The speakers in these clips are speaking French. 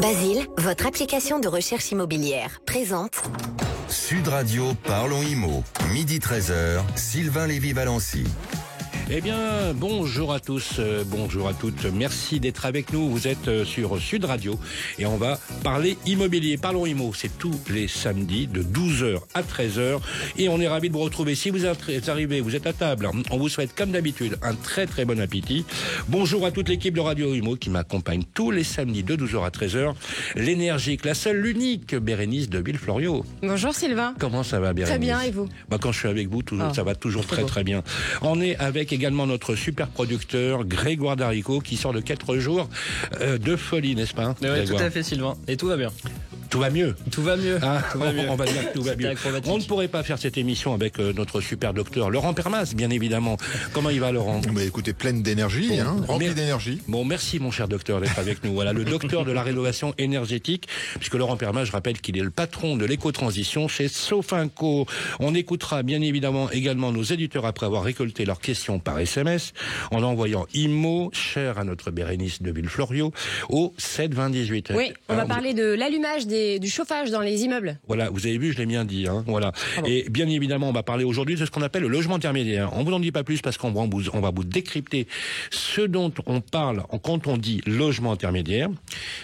Basile, votre application de recherche immobilière, présente Sud Radio, parlons IMO, midi 13h, Sylvain Lévy-Valency. Eh bien, bonjour à tous, bonjour à toutes. Merci d'être avec nous. Vous êtes sur Sud Radio et on va parler immobilier. Parlons IMO, c'est tous les samedis de 12h à 13h et on est ravis de vous retrouver. Si vous êtes arrivés, vous êtes à table, on vous souhaite comme d'habitude un très très bon appétit. Bonjour à toute l'équipe de Radio IMO qui m'accompagne tous les samedis de 12h à 13h. L'énergique, la seule, l'unique Bérénice de Villefloriot. Bonjour Sylvain. Comment ça va, Bérénice? Très bien, et vous? Quand je suis avec vous, ça va toujours très très bien. On est avec également notre super producteur Grégoire Darico qui sort de 4 jours de folie, n'est-ce pas? Oui, tout à fait, Sylvain. Et tout va bien. Tout va mieux. Tout va mieux. Tout va mieux. On va dire que tout va mieux. On ne pourrait pas faire cette émission avec notre super docteur Laurent Permas, bien évidemment. Comment il va, Laurent? Mais écoutez, pleine d'énergie, rempli d'énergie. Bon, merci mon cher docteur d'être avec nous. Voilà, le docteur de la rénovation énergétique, puisque Laurent Permas, je rappelle qu'il est le patron de l'éco-transition chez Sofinco. On écoutera bien évidemment également nos éditeurs après avoir récolté leurs questions par SMS en envoyant IMO, cher à notre Bérénice de Villefloriot, au 7 20 18. Oui, on va parler de l'allumage du chauffage dans les immeubles. Voilà, vous avez vu, je l'ai bien dit. Voilà. Et bien évidemment, on va parler aujourd'hui de ce qu'on appelle le logement intermédiaire. On vous en dit pas plus parce qu'on va vous décrypter ce dont on parle quand on dit logement intermédiaire.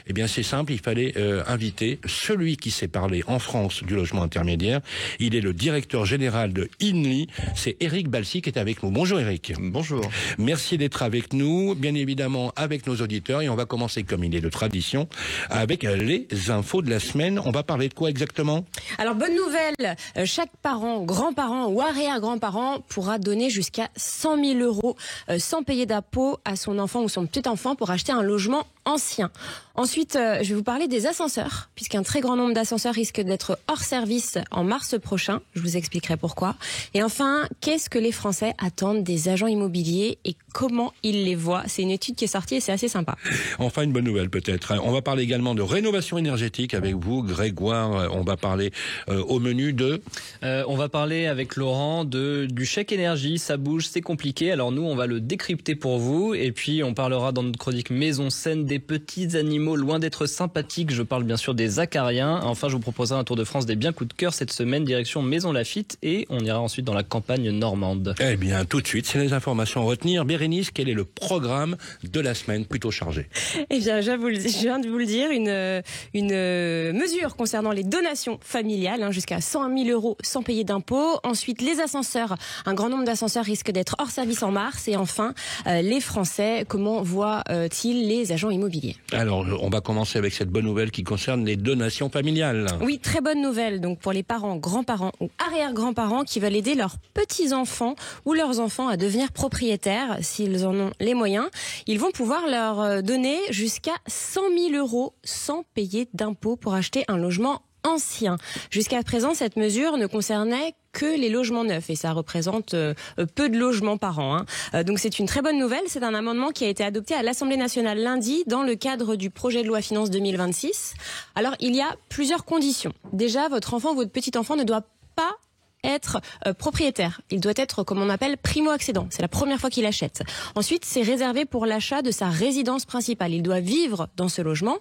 Eh bien, c'est simple, il fallait inviter celui qui sait parler en France du logement intermédiaire. Il est le directeur général de INLI. C'est Eric Balsi qui est avec nous. Bonjour Eric. Bonjour. Merci d'être avec nous, bien évidemment avec nos auditeurs. Et on va commencer, comme il est de tradition, avec les infos de la semaine. On va parler de quoi exactement? Alors, bonne nouvelle, chaque parent, grand-parent ou arrière-grand-parent pourra donner jusqu'à 100 000 euros sans payer d'impôt à son enfant ou son petit-enfant pour acheter un logement ancien. Ensuite, je vais vous parler des ascenseurs, puisqu'un très grand nombre d'ascenseurs risquent d'être hors service en mars prochain. Je vous expliquerai pourquoi. Et enfin, qu'est-ce que les Français attendent des agents immobiliers et comment ils les voient? C'est une étude qui est sortie et c'est assez sympa. Enfin, une bonne nouvelle peut-être. On va parler également de rénovation énergétique avec vous, Grégoire. On va parler au menu de... on va parler avec Laurent du chèque énergie. Ça bouge, c'est compliqué. Alors nous, on va le décrypter pour vous. Et puis, on parlera dans notre chronique Maison Saine des petits animaux loin d'être sympathiques. Je parle bien sûr des acariens. Enfin, je vous proposerai un tour de France des biens coups de cœur cette semaine, direction Maison Lafitte. Et on ira ensuite dans la campagne normande. Eh bien, tout de suite, c'est les informations à retenir. Bérénice, quel est le programme de la semaine plutôt chargé? Eh bien, je viens de vous le dire, une mesure concernant les donations familiales, jusqu'à 100 000 euros sans payer d'impôts. Ensuite, les ascenseurs. Un grand nombre d'ascenseurs risquent d'être hors service en mars. Et enfin, les Français, comment voient-ils les agents immobiliers? Alors, on va commencer avec cette bonne nouvelle qui concerne les donations familiales. Oui, très bonne nouvelle. Donc, pour les parents, grands-parents ou arrière-grands-parents qui veulent aider leurs petits-enfants ou leurs enfants à devenir propriétaires, s'ils en ont les moyens, ils vont pouvoir leur donner jusqu'à 100 000 euros sans payer d'impôts pour acheter un logement ancien. Jusqu'à présent, cette mesure ne concernait que les logements neufs et ça représente peu de logements par an. Donc c'est une très bonne nouvelle. C'est un amendement qui a été adopté à l'Assemblée nationale lundi dans le cadre du projet de loi Finances 2026. Alors il y a plusieurs conditions. Déjà, votre enfant, votre petit enfant ne doit pas être propriétaire. Il doit être, comme on appelle, primo-accédant. C'est la première fois qu'il achète. Ensuite, c'est réservé pour l'achat de sa résidence principale. Il doit vivre dans ce logement.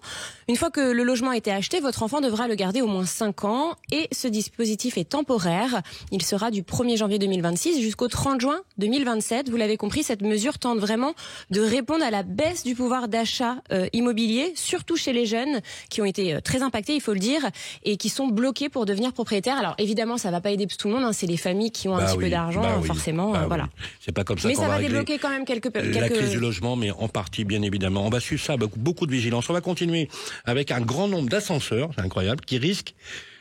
Une fois que le logement a été acheté, votre enfant devra le garder au moins 5 ans. Et ce dispositif est temporaire. Il sera du 1er janvier 2026 jusqu'au 30 juin 2027. Vous l'avez compris, cette mesure tente vraiment de répondre à la baisse du pouvoir d'achat immobilier, surtout chez les jeunes qui ont été très impactés, il faut le dire, et qui sont bloqués pour devenir propriétaires. Alors évidemment, ça va pas aider tout le monde. C'est les familles qui ont un petit peu d'argent, forcément. Voilà. C'est pas comme ça mais qu'on ça va débloquer quand même quelques... La crise du logement, mais en partie, bien évidemment. On va suivre ça avec beaucoup de vigilance. On va continuer avec un grand nombre d'ascenseurs, c'est incroyable, qui risquent,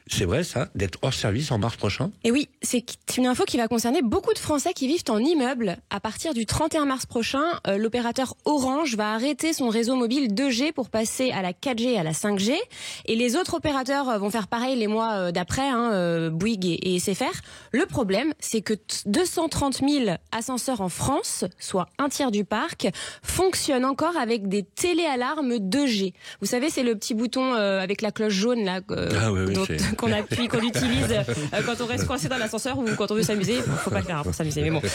c'est vrai ça, d'être hors service en mars prochain. Et oui, c'est une info qui va concerner beaucoup de Français qui vivent en immeuble. À partir du 31 mars prochain, l'opérateur Orange va arrêter son réseau mobile 2G pour passer à la 4G et à la 5G. Et les autres opérateurs vont faire pareil les mois d'après, Bouygues et SFR. Le problème, c'est que 230 000 ascenseurs en France, soit un tiers du parc, fonctionnent encore avec des téléalarmes 2G. Vous savez, c'est le petit bouton avec la cloche jaune là. Oui, qu'on appuie, qu'on utilise quand on reste coincé dans l'ascenseur ou quand on veut s'amuser. Faut pas le faire pour s'amuser, mais bon. En fait,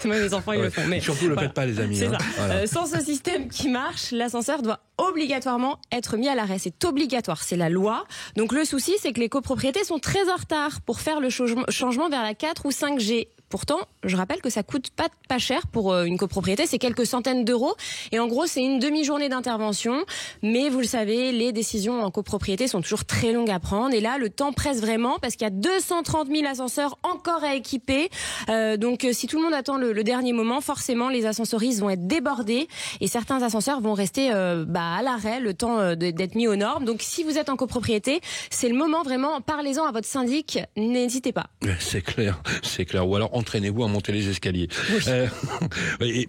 moi, mes enfants ils le font. Mais surtout le faites pas, les amis. C'est hein. ça. Voilà. Sans ce système qui marche, l'ascenseur doit obligatoirement être mis à l'arrêt. C'est obligatoire, c'est la loi. Donc le souci, c'est que les copropriétés sont très en retard pour faire le changement vers la 4 ou 5G. Pourtant, je rappelle que ça coûte pas cher pour une copropriété, c'est quelques centaines d'euros. Et en gros, c'est une demi-journée d'intervention. Mais vous le savez, les décisions en copropriété sont toujours très longues à prendre. Et là, le temps presse vraiment parce qu'il y a 230 000 ascenseurs encore à équiper. Donc, si tout le monde attend le dernier moment, forcément, les ascensoristes vont être débordés. Et certains ascenseurs vont rester à l'arrêt le temps d'être mis aux normes. Donc, si vous êtes en copropriété, c'est le moment vraiment, parlez-en à votre syndic, n'hésitez pas. C'est clair, c'est clair. Ou alors, entraînez-vous à monter les escaliers. Oui.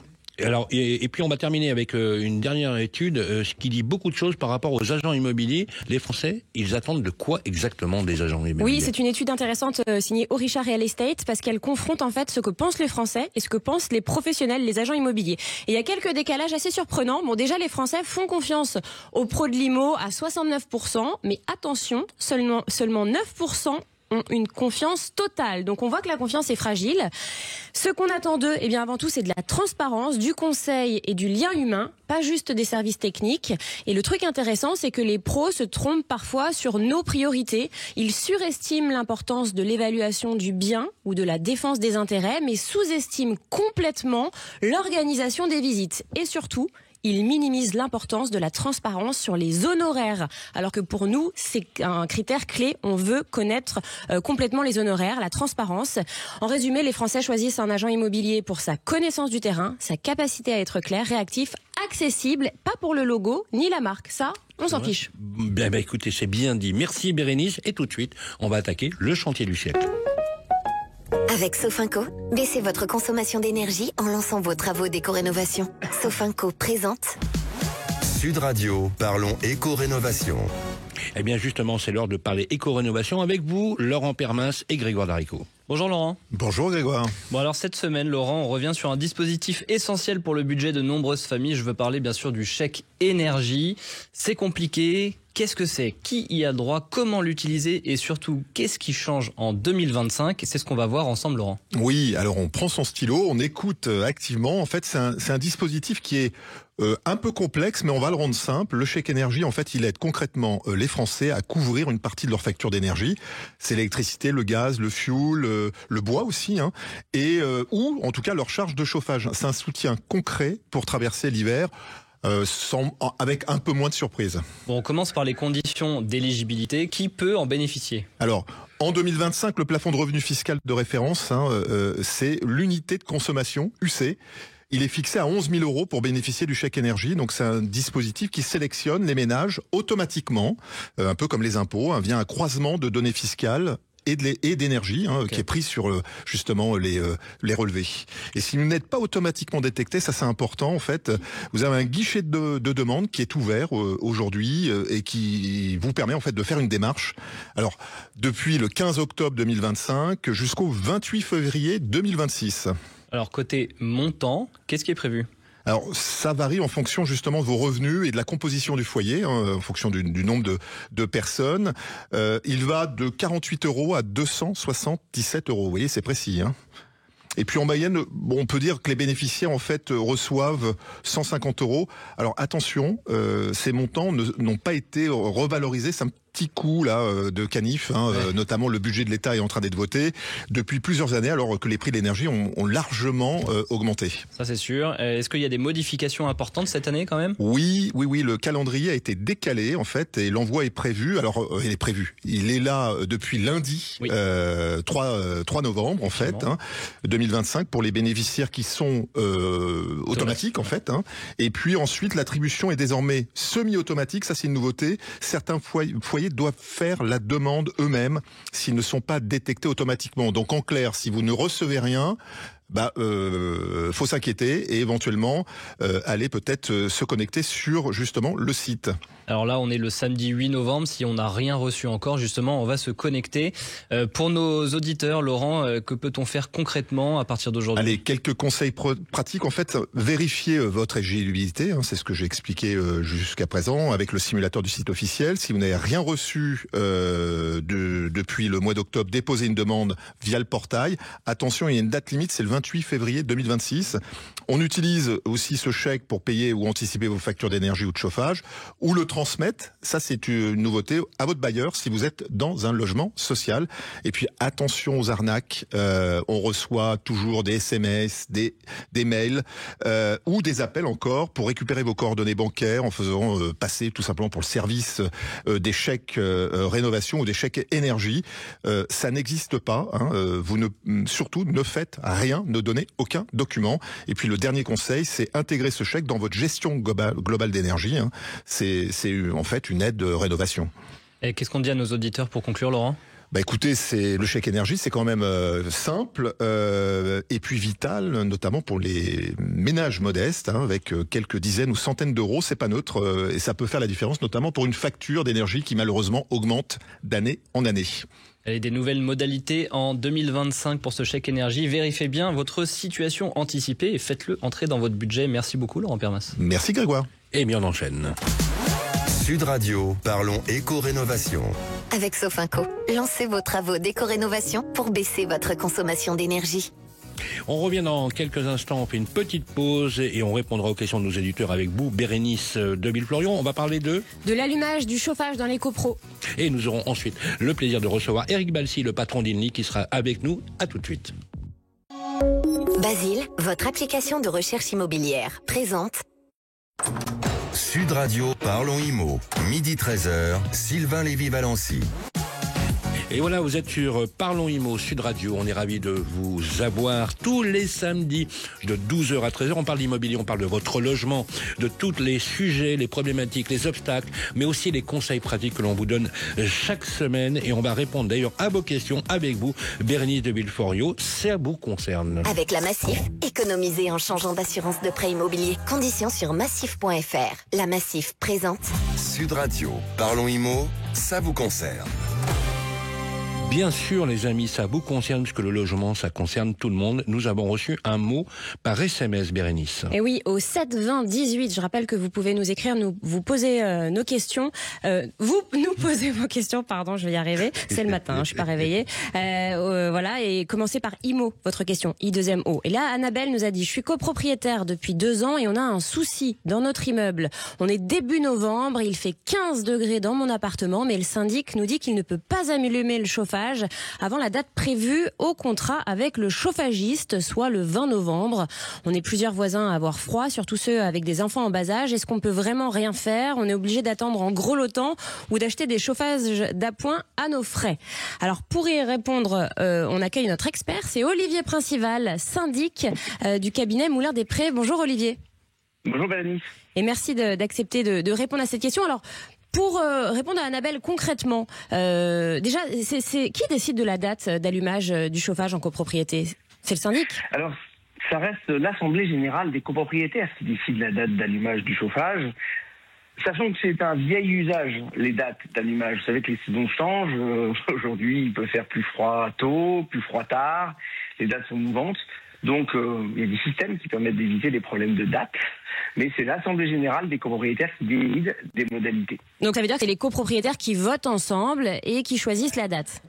Et puis on va terminer avec une dernière étude qui dit beaucoup de choses par rapport aux agents immobiliers. Les Français, ils attendent de quoi exactement des agents immobiliers? Oui, c'est une étude intéressante signée Orisha Real Estate parce qu'elle confronte en fait ce que pensent les Français et ce que pensent les professionnels, les agents immobiliers. Et il y a quelques décalages assez surprenants. Bon, déjà les Français font confiance aux pros de l'IMO à 69%, mais attention, seulement 9% ont une confiance totale. Donc on voit que la confiance est fragile. Ce qu'on attend d'eux, eh bien avant tout, c'est de la transparence, du conseil et du lien humain, pas juste des services techniques. Et le truc intéressant, c'est que les pros se trompent parfois sur nos priorités. Ils surestiment l'importance de l'évaluation du bien ou de la défense des intérêts, mais sous-estiment complètement l'organisation des visites. Et surtout, il minimise l'importance de la transparence sur les honoraires. Alors que pour nous, c'est un critère clé. On veut connaître complètement les honoraires, la transparence. En résumé, les Français choisissent un agent immobilier pour sa connaissance du terrain, sa capacité à être clair, réactif, accessible, pas pour le logo ni la marque. Ça, on s'en fiche. Bien, écoutez, c'est bien dit. Merci Bérénice. Et tout de suite, on va attaquer le chantier du siècle. Avec Sofinco, baissez votre consommation d'énergie en lançant vos travaux d'éco-rénovation. Sofinco présente Sud Radio, parlons éco-rénovation. Eh bien justement, c'est l'heure de parler éco-rénovation avec vous, Laurent Permins et Grégoire Darico. Bonjour Laurent. Bonjour Grégoire. Bon alors cette semaine, Laurent, on revient sur un dispositif essentiel pour le budget de nombreuses familles. Je veux parler bien sûr du chèque énergie. C'est compliqué. Qu'est-ce que c'est? Qui y a droit? Comment l'utiliser? Et surtout, qu'est-ce qui change en 2025? C'est ce qu'on va voir ensemble, Laurent. Oui, alors on prend son stylo, on écoute activement. En fait, c'est un dispositif qui est un peu complexe, mais on va le rendre simple. Le chèque énergie, en fait, il aide concrètement les Français à couvrir une partie de leur facture d'énergie. C'est l'électricité, le gaz, le fioul, le bois aussi, hein, et ou en tout cas leur charge de chauffage. C'est un soutien concret pour traverser l'hiver. Avec un peu moins de surprise. Bon, on commence par les conditions d'éligibilité. Qui peut en bénéficier? Alors, en 2025, le plafond de revenu fiscal de référence, c'est l'unité de consommation, UC. Il est fixé à 11 000 € pour bénéficier du chèque énergie. Donc, c'est un dispositif qui sélectionne les ménages automatiquement, un peu comme les impôts, via un croisement de données fiscales et d'énergie, qui est prise sur justement les relevés. Et si vous n'êtes pas automatiquement détecté, ça c'est important en fait, vous avez un guichet de demande qui est ouvert aujourd'hui et qui vous permet en fait de faire une démarche. Alors depuis le 15 octobre 2025 jusqu'au 28 février 2026. Alors côté montant, qu'est-ce qui est prévu? Alors, ça varie en fonction justement de vos revenus et de la composition du foyer, en fonction du nombre de personnes. Il va de 48 € à 277 €. Vous voyez, c'est précis, hein. Et puis en moyenne, on peut dire que les bénéficiaires en fait reçoivent 150 €. Alors attention, ces montants n'ont pas été revalorisés. C'est un petit coup là de canif, notamment le budget de l'État est en train d'être voté depuis plusieurs années, alors que les prix de l'énergie ont largement augmenté. Ça c'est sûr. Est-ce qu'il y a des modifications importantes cette année quand même? Oui, le calendrier a été décalé en fait et l'envoi est prévu. Alors il est là depuis lundi, 3 novembre en fait, 2025 pour les bénéficiaires qui sont automatiques en fait. Et puis ensuite l'attribution est désormais semi-automatique, ça c'est une nouveauté. Certains foyers doivent faire la demande eux-mêmes s'ils ne sont pas détectés automatiquement. Donc en clair, si vous ne recevez rien, faut s'inquiéter et éventuellement aller peut-être se connecter sur justement le site. Alors là, on est le samedi 8 novembre. Si on n'a rien reçu encore, justement, on va se connecter. Pour nos auditeurs, Laurent, que peut-on faire concrètement à partir d'aujourd'hui ? Allez, quelques conseils pratiques. En fait, vérifiez votre éligibilité. Hein, c'est ce que j'ai expliqué jusqu'à présent avec le simulateur du site officiel. Si vous n'avez rien reçu depuis le mois d'octobre, déposez une demande via le portail. Attention, il y a une date limite, c'est le 28 février 2026. On utilise aussi ce chèque pour payer ou anticiper vos factures d'énergie ou de chauffage, ou le transmettre, ça c'est une nouveauté, à votre bailleur si vous êtes dans un logement social. Et puis attention aux arnaques, on reçoit toujours des SMS, des mails ou des appels encore pour récupérer vos coordonnées bancaires en faisant passer tout simplement pour le service des chèques rénovation ou des chèques énergie. Ça n'existe pas, hein, surtout ne faites rien, ne donnez aucun document. Et puis le dernier conseil, c'est intégrer ce chèque dans votre gestion globale d'énergie. Hein. C'est en fait une aide de rénovation. Et qu'est-ce qu'on dit à nos auditeurs pour conclure, Laurent ? Écoutez, le chèque énergie, c'est quand même simple et puis vital, notamment pour les ménages modestes, hein, avec quelques dizaines ou centaines d'euros. C'est pas neutre et ça peut faire la différence, notamment pour une facture d'énergie qui malheureusement augmente d'année en année. Allez, des nouvelles modalités en 2025 pour ce chèque énergie. Vérifiez bien votre situation anticipée et faites-le entrer dans votre budget. Merci beaucoup, Laurent Permas. Merci Grégoire. Et bien on enchaîne. Sud Radio, parlons éco-rénovation. Avec Sofinco, lancez vos travaux d'éco-rénovation pour baisser votre consommation d'énergie. On revient dans quelques instants, on fait une petite pause et on répondra aux questions de nos éditeurs avec vous, Bérénice de Villeflorion. On va parler de l'allumage du chauffage dans les copros. Et nous aurons ensuite le plaisir de recevoir Eric Balsi, le patron d'Inly, qui sera avec nous. À tout de suite. Basile, votre application de recherche immobilière, présente Sud Radio, parlons IMO. Midi 13h, Sylvain Lévy-Valency. Et voilà, vous êtes sur Parlons Immo Sud Radio. On est ravis de vous avoir tous les samedis de 12h à 13h. On parle d'immobilier, on parle de votre logement, de tous les sujets, les problématiques, les obstacles, mais aussi les conseils pratiques que l'on vous donne chaque semaine. Et on va répondre d'ailleurs à vos questions avec vous, Bérénice de Villeflorion. Ça vous concerne. avec la Massif, économisez en changeant d'assurance de prêt immobilier. Conditions sur massif.fr. La Massif présente Sud Radio, parlons IMO, ça vous concerne. Bien sûr, les amis, ça vous concerne, puisque le logement, ça concerne tout le monde. Nous avons reçu un mot par SMS, Bérénice. Et oui, au 7 20 18, je rappelle que vous pouvez nous écrire, vous poser nos questions. Vous nous posez vos questions, pardon, je vais y arriver. C'est le matin, je suis pas réveillée. Voilà, et commencez par IMO, votre question, I2MO. Et là, Annabelle nous a dit, je suis copropriétaire depuis 2 ans et on a un souci dans notre immeuble. On est début novembre, il fait 15 degrés dans mon appartement, mais le syndic nous dit qu'il ne peut pas allumer le chauffage avant la date prévue au contrat avec le chauffagiste, soit le 20 novembre. On est plusieurs voisins à avoir froid, surtout ceux avec des enfants en bas âge. Est-ce qu'on peut vraiment rien faire ? On est obligé d'attendre en gros lotant ou d'acheter des chauffages d'appoint à nos frais. Alors pour y répondre, on accueille notre expert, c'est Olivier Principal, syndic du cabinet Moulin des Prés. Bonjour Olivier. Bonjour Bérénice. Et merci d'accepter de répondre à cette question. Alors, pour répondre à Annabelle concrètement, déjà, c'est qui décide de la date d'allumage du chauffage en copropriété ? C'est le syndic ? Alors, ça reste l'Assemblée Générale des copropriétaires qui décide la date d'allumage du chauffage. Sachant que c'est un vieil usage, les dates d'allumage. Vous savez que les saisons changent. Aujourd'hui, il peut faire plus froid tôt, plus froid tard. Les dates sont mouvantes. Donc, il y a des systèmes qui permettent d'éviter des problèmes de date. Mais c'est l'Assemblée Générale des copropriétaires qui décide des modalités. Donc ça veut dire que c'est les copropriétaires qui votent ensemble et qui choisissent la date.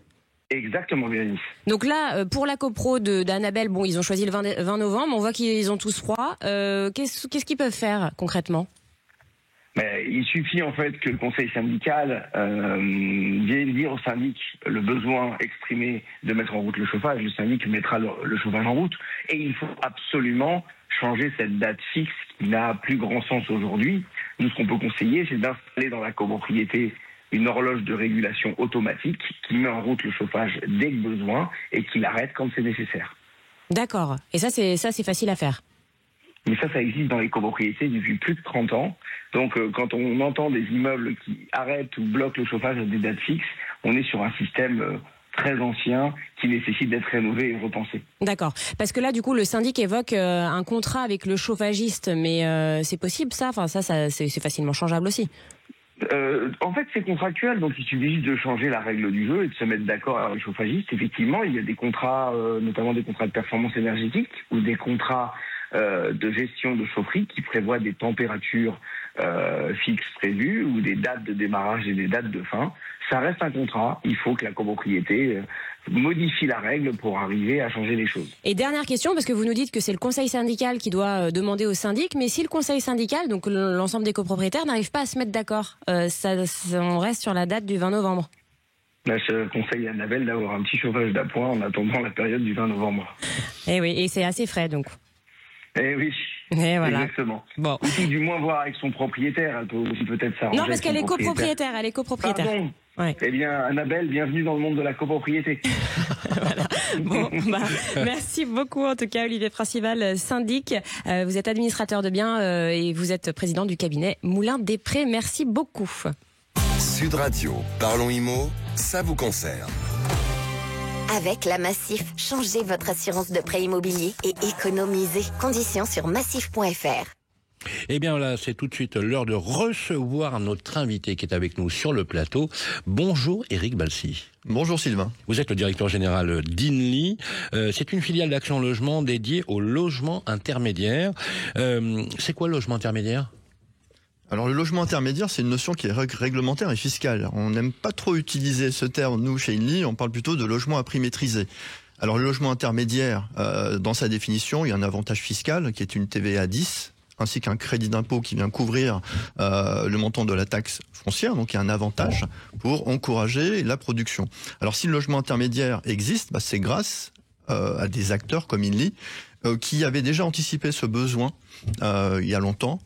Exactement, Bérénice. Donc là, pour la copro d'Annabelle, bon, ils ont choisi le 20 novembre, on voit qu'ils ont tous froid. Qu'est-ce qu'ils peuvent faire concrètement ? Il suffit en fait que le conseil syndical vienne dire au syndic le besoin exprimé de mettre en route le chauffage. Le syndic mettra le chauffage en route. Et il faut absolument changer cette date fixe qui n'a plus grand sens aujourd'hui. Nous, ce qu'on peut conseiller, c'est d'installer dans la copropriété une horloge de régulation automatique qui met en route le chauffage dès que besoin et qui l'arrête quand c'est nécessaire. D'accord. Et ça, c'est facile à faire. Mais ça existe dans les copropriétés depuis plus de 30 ans. Donc, quand on entend des immeubles qui arrêtent ou bloquent le chauffage à des dates fixes, on est sur un système très anciens qui nécessitent d'être rénovés et repensés. D'accord. Parce que là, du coup, le syndic évoque un contrat avec le chauffagiste, mais c'est possible ça ? Enfin, ça c'est facilement changeable aussi. En fait, c'est contractuel, donc il suffit juste de changer la règle du jeu et de se mettre d'accord avec le chauffagiste. Effectivement, il y a des contrats, notamment des contrats de performance énergétique ou des contrats de gestion de chaufferie qui prévoient des températures fixes prévues ou des dates de démarrage et des dates de fin. Ça reste un contrat. Il faut que la copropriété modifie la règle pour arriver à changer les choses. Et dernière question, parce que vous nous dites que c'est le conseil syndical qui doit demander au syndic, mais si le conseil syndical, donc l'ensemble des copropriétaires, n'arrive pas à se mettre d'accord, on reste sur la date du 20 novembre. Là, je conseille à Annabelle d'avoir un petit chauffage d'appoint en attendant la période du 20 novembre. Eh oui, et c'est assez frais donc. Eh oui, et voilà. Exactement. Bon. Ou tout du moins voir avec son propriétaire, elle peut aussi peut-être s'arranger. Non, parce qu'elle est copropriétaire, Pardon. Ouais. Eh bien, Annabelle, bienvenue dans le monde de la copropriété. Voilà. Bon, merci beaucoup en tout cas, Olivier Principal, syndic. Vous êtes administrateur de biens et vous êtes président du cabinet Moulin des Prés. Merci beaucoup. Sud Radio, Parlons Immo, ça vous concerne. Avec la Massif, changez votre assurance de prêt immobilier et économisez. Conditions sur massif.fr. Eh bien là, c'est tout de suite l'heure de recevoir notre invité qui est avec nous sur le plateau. Bonjour Éric Balsi. Bonjour Sylvain. Vous êtes le directeur général d'Inly. C'est une filiale d'Action Logement dédiée au logement intermédiaire. C'est quoi le logement intermédiaire ? Alors le logement intermédiaire, c'est une notion qui est réglementaire et fiscale. On n'aime pas trop utiliser ce terme, nous, chez Inly, on parle plutôt de logement à prix maîtrisé. Alors le logement intermédiaire, dans sa définition, il y a un avantage fiscal qui est une TVA 10, ainsi qu'un crédit d'impôt qui vient couvrir le montant de la taxe foncière, donc il y a un avantage pour encourager la production. Alors si le logement intermédiaire existe, c'est grâce à des acteurs comme Inly, qui avaient déjà anticipé ce besoin il y a longtemps,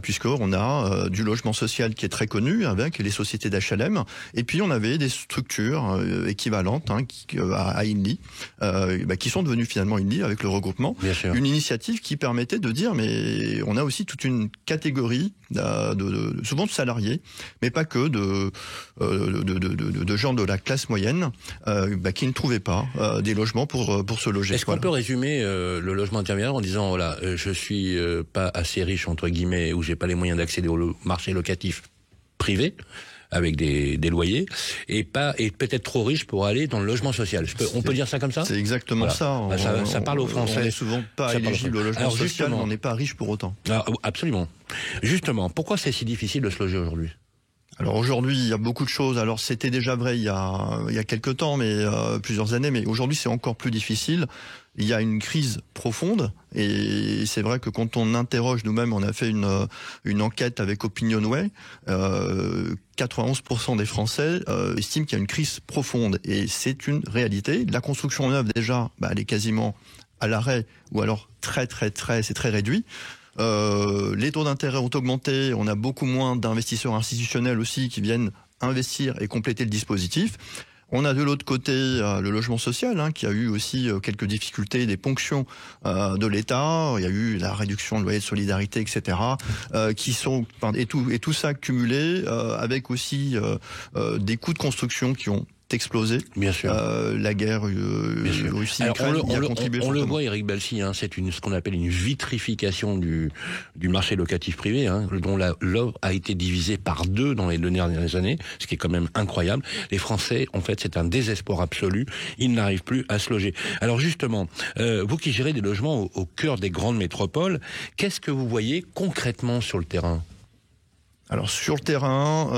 puisqu'on a du logement social qui est très connu avec les sociétés d'HLM, et puis on avait des structures équivalentes à Inly, qui sont devenues finalement Inly avec le regroupement. Une initiative qui permettait de dire, mais on a aussi toute une catégorie souvent de salariés, mais pas que, de gens de la classe moyenne qui ne trouvaient pas des logements pour se loger. Est-ce qu'on peut résumer le logement intermédiaire en disant, voilà, je suis pas assez riche, entre guillemets, ou j'ai pas les moyens d'accéder au marché locatif privé, avec des loyers, et peut-être trop riche pour aller dans le logement social. On peut dire ça comme ça ? C'est exactement ça. Ça parle aux Français. On n'est souvent pas éligible au logement social, mais on n'est pas riche pour autant. Absolument. Justement, pourquoi c'est si difficile de se loger aujourd'hui ? Alors aujourd'hui, il y a beaucoup de choses. Alors c'était déjà vrai il y a quelques temps, mais plusieurs années, mais aujourd'hui c'est encore plus difficile. Il y a une crise profonde, et c'est vrai que quand on interroge nous-mêmes, on a fait une enquête avec Opinionway, 91% des Français estiment qu'il y a une crise profonde, et c'est une réalité. La construction neuve déjà, elle est quasiment à l'arrêt, ou alors c'est très réduit. Les taux d'intérêt ont augmenté, on a beaucoup moins d'investisseurs institutionnels aussi qui viennent investir et compléter le dispositif. On a de l'autre côté le logement social qui a eu aussi quelques difficultés, des ponctions de l'État. Il y a eu la réduction de loyer de solidarité, etc. Qui sont et tout ça cumulé avec aussi des coûts de construction qui ont explosé. Bien sûr. La guerre Russie-Ukraine y a contribué. On le voit, Éric Balsi, c'est ce qu'on appelle une vitrification du marché locatif privé, dont l'offre a été divisée par 2 dans les 2 dernières années, ce qui est quand même incroyable. Les Français, en fait, c'est un désespoir absolu. Ils n'arrivent plus à se loger. Alors justement, vous qui gérez des logements au cœur des grandes métropoles, qu'est-ce que vous voyez concrètement sur le terrain ? Alors sur le terrain,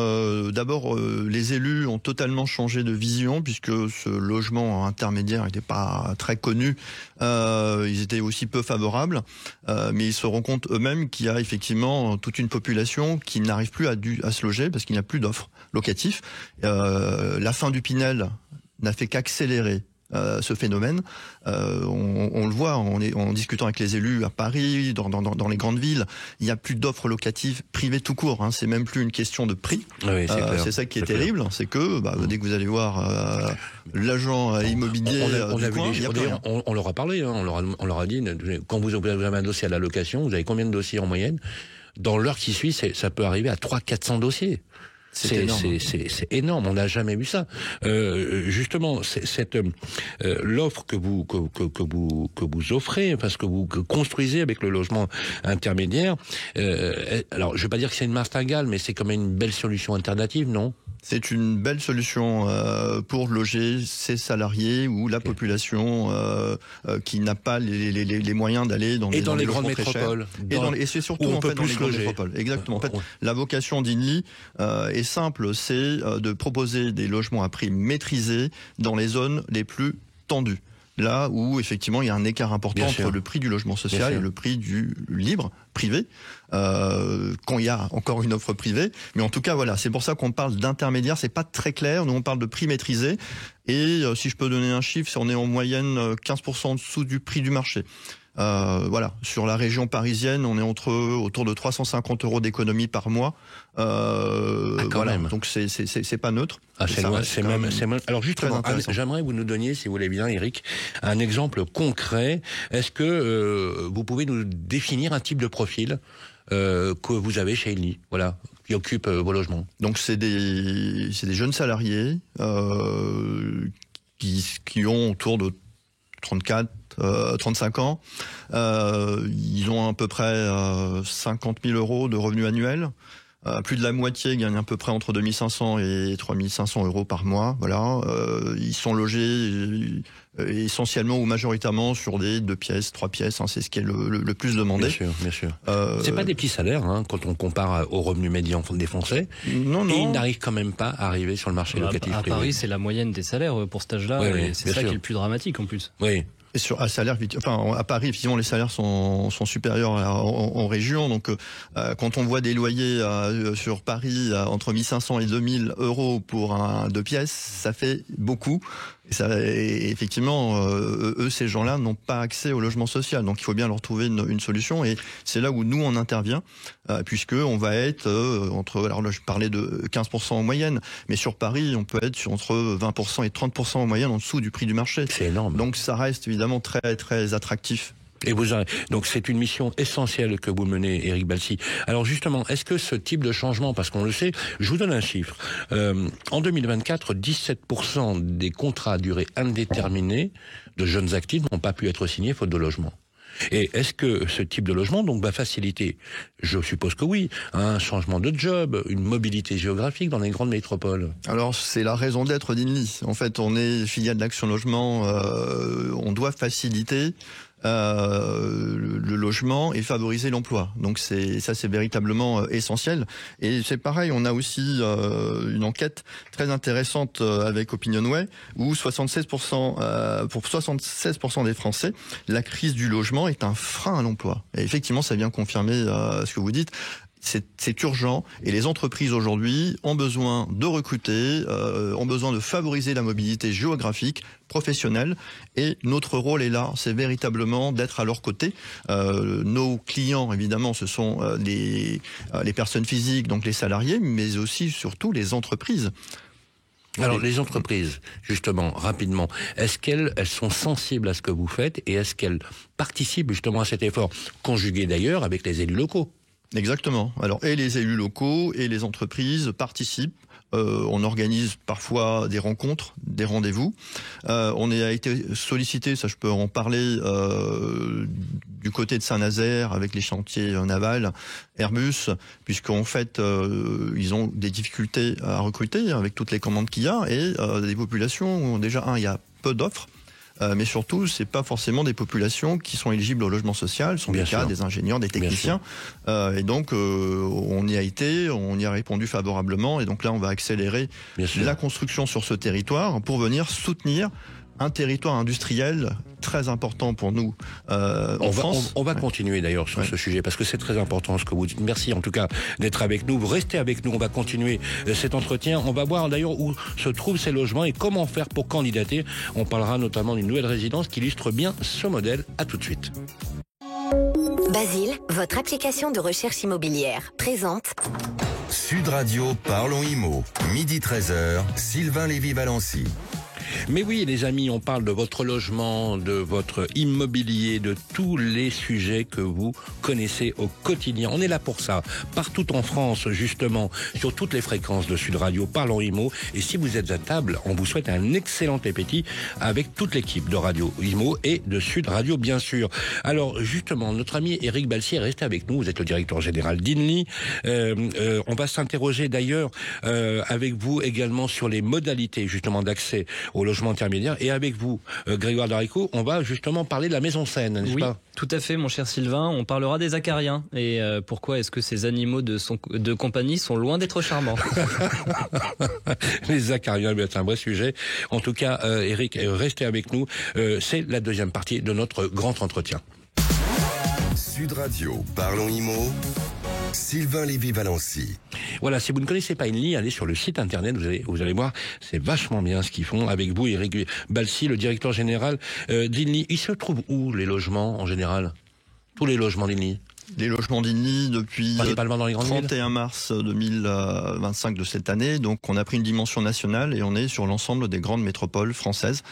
d'abord les élus ont totalement changé de vision, puisque ce logement intermédiaire n'était pas très connu, ils étaient aussi peu favorables, mais ils se rendent compte eux-mêmes qu'il y a effectivement toute une population qui n'arrive plus à se loger parce qu'il n'y a plus d'offres locatives. La fin du Pinel n'a fait qu'accélérer ce phénomène. On le voit en discutant avec les élus à Paris, dans les grandes villes, il n'y a plus d'offres locatives privées tout court. C'est même plus une question de prix. Oui, c'est ça qui est terrible, c'est que dès que vous allez voir l'agent immobilier on leur a parlé, on leur a dit, quand vous avez un dossier à la location, vous avez combien de dossiers en moyenne ? Dans l'heure qui suit, ça peut arriver à 300-400 dossiers. C'est énorme. C'est énorme. On n'a jamais vu ça. Justement, l'offre que vous offrez, parce que vous construisez avec le logement intermédiaire. Alors, je vais pas dire que c'est une martingale, mais c'est quand même une belle solution alternative, non? C'est une belle solution pour loger ces salariés ou la population qui n'a pas les moyens d'aller dans les grandes métropoles. Et c'est surtout en fait dans les grandes métropoles. Exactement. En fait, la vocation d'Inly est simple, c'est de proposer des logements à prix maîtrisé dans les zones les plus tendues. Là où effectivement il y a un écart important entre le prix du logement social et le prix du libre, privé, quand il y a encore une offre privée. Mais en tout cas, voilà, c'est pour ça qu'on parle d'intermédiaire, c'est pas très clair. Nous, on parle de prix maîtrisé. Et si je peux donner un chiffre, on est en moyenne 15% en dessous du prix du marché. Voilà, sur la région parisienne, on est autour de 350 € d'économie par mois. Voilà, donc c'est pas neutre. C'est même. Alors justement, j'aimerais que vous nous donniez, si vous voulez bien, Eric, un exemple concret. Est-ce que vous pouvez nous définir un type de profil que vous avez chez Inly, voilà, qui occupe vos logements? Donc c'est des jeunes salariés qui ont autour de 35 ans. Ils ont à peu près 50 000 € de revenus annuels. Plus de la moitié gagnent à peu près entre 2500 et 3500 € par mois. Voilà. Ils sont logés essentiellement ou majoritairement sur des 2 pièces, 3 pièces. C'est ce qui est le plus demandé. Bien sûr. C'est pas des petits salaires quand on compare aux revenus médians des Français. Non. Et ils n'arrivent quand même pas à arriver sur le marché locatif privé. À Paris, c'est la moyenne des salaires pour cet âge-là. Oui, c'est ça qui est le plus dramatique en plus. Oui. Et à Paris, effectivement, les salaires sont supérieurs en région. Donc, quand on voit des loyers sur Paris entre 1500 et 2000 € pour un 2 pièces, ça fait beaucoup. Et effectivement, ces gens-là n'ont pas accès au logement social. Donc, il faut bien leur trouver une solution. Et c'est là où nous, on intervient, puisque on va être alors là, je parlais de 15% en moyenne, mais sur Paris, on peut être entre 20% et 30% en moyenne en dessous du prix du marché. C'est énorme. Donc, ça reste évidemment très, très attractif. Et donc c'est une mission essentielle que vous menez, Éric Balsi. Alors justement, est-ce que ce type de changement, parce qu'on le sait, je vous donne un chiffre. En 2024, 17% des contrats à durée indéterminée de jeunes actifs n'ont pas pu être signés faute de logement. Et est-ce que ce type de logement donc va faciliter, je suppose que oui, un changement de job, une mobilité géographique dans les grandes métropoles? Alors c'est la raison d'être d'Inly. En fait, on est filiale d'Action Logement, on doit faciliter le logement et favoriser l'emploi. Donc c'est véritablement essentiel. Et c'est pareil, on a aussi une enquête très intéressante avec Opinionway où 76% pour 76% des Français, la crise du logement est un frein à l'emploi. Et effectivement, ça vient confirmer ce que vous dites. C'est urgent et les entreprises aujourd'hui ont besoin de recruter, ont besoin de favoriser la mobilité géographique, professionnelle, et notre rôle est là, c'est véritablement d'être à leur côté. Nos clients, évidemment, ce sont les personnes physiques, donc les salariés, mais aussi surtout les entreprises. Alors les entreprises, justement, rapidement, est-ce qu'elles sont sensibles à ce que vous faites et est-ce qu'elles participent justement à cet effort, conjugué d'ailleurs avec les élus locaux? Exactement. Alors, et les élus locaux et les entreprises participent. On organise parfois des rencontres, des rendez-vous. On a été sollicité, ça je peux en parler, du côté de Saint-Nazaire avec les chantiers navals Airbus, puisqu'en fait ils ont des difficultés à recruter avec toutes les commandes qu'il y a et des populations où déjà il y a peu d'offres. Mais surtout, c'est pas forcément des populations qui sont éligibles au logement social, ce sont des cas des ingénieurs, des techniciens. Et donc, on y a été, on y a répondu favorablement. Et donc là, on va accélérer la construction sur ce territoire pour venir soutenir un territoire industriel très important pour nous en France. On va continuer d'ailleurs sur ce sujet parce que c'est très important ce que vous dites. Merci en tout cas d'être avec nous. Vous restez avec nous. On va continuer cet entretien. On va voir d'ailleurs où se trouvent ces logements et comment faire pour candidater. On parlera notamment d'une nouvelle résidence qui illustre bien ce modèle. À tout de suite. Basile, votre application de recherche immobilière, présente Sud Radio, parlons IMO. Midi 13h, Sylvain Lévy-Valency. Mais oui, les amis, on parle de votre logement, de votre immobilier, de tous les sujets que vous connaissez au quotidien. On est là pour ça, partout en France, justement, sur toutes les fréquences de Sud Radio, Parlons Imo. Et si vous êtes à table, on vous souhaite un excellent appétit avec toute l'équipe de Radio Imo et de Sud Radio, bien sûr. Alors, justement, notre ami Éric Balcy est resté avec nous. Vous êtes le directeur général d'Inly. On va s'interroger d'ailleurs avec vous également sur les modalités, justement, d'accès au logement intermédiaire. Et avec vous, Grégoire Darico, on va justement parler de la maison saine, n'est-ce pas ? Tout à fait, mon cher Sylvain. On parlera des acariens et pourquoi est-ce que ces animaux de compagnie sont loin d'être charmants. Les acariens, c'est un vrai sujet. En tout cas, Éric, restez avec nous. C'est la deuxième partie de notre grand entretien. Sud Radio, Parlons Imo, Sylvain Lévy-Valency. Voilà, si vous ne connaissez pas Inly, allez sur le site internet, vous allez voir, c'est vachement bien ce qu'ils font. Avec vous, Éric Balcy, le directeur général d'Inly. Il se trouve où les logements en général ? Tous les logements d'Inly ? Les logements d'Inly depuis 31 mars 2025 de cette année. Donc on a pris une dimension nationale et on est sur l'ensemble des grandes métropoles françaises.